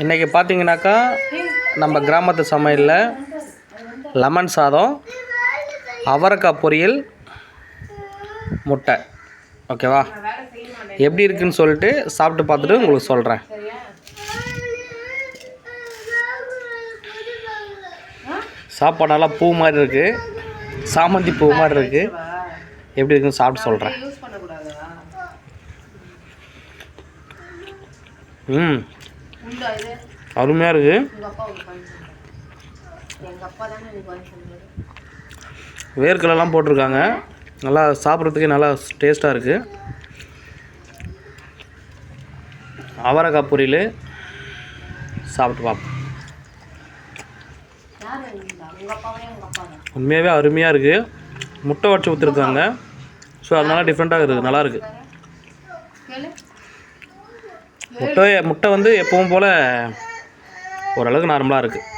இன்றைக்கி பார்த்தீங்கன்னாக்கா நம்ம கிராமத்து சமையலில் லெமன் சாதம், அவரைக்காய் பொரியல், முட்டை. ஓகேவா? எப்படி இருக்குன்னு சொல்லிட்டு சாப்பிட்டு பார்த்துட்டு உங்களுக்கு சொல்கிறேன். சாப்பாடு நல்லா பூ மாதிரி இருக்குது, சாமந்தி பூ மாதிரி இருக்குது. எப்படி இருக்குன்னு சாப்பிட்டு சொல்கிறேன். அருமையாக இருக்குது. வேர்க்கடலைலாம் போட்டிருக்காங்க. நல்லா சாப்பிட்றதுக்கே நல்லா டேஸ்ட்டாக இருக்குது. அவரைக்காய் பொரியல் சாப்பிட்டு பார்ப்போம். உண்மையாகவே அருமையாக இருக்குது. முட்டை வச்சு ஊற்றிருக்காங்க. ஸோ அதனால டிஃப்ரெண்ட்டாக இருக்குது, நல்லாயிருக்கு. முட்டை வந்து எப்பவும் போல் ஓரளவுக்கு நார்மலாக இருக்குது.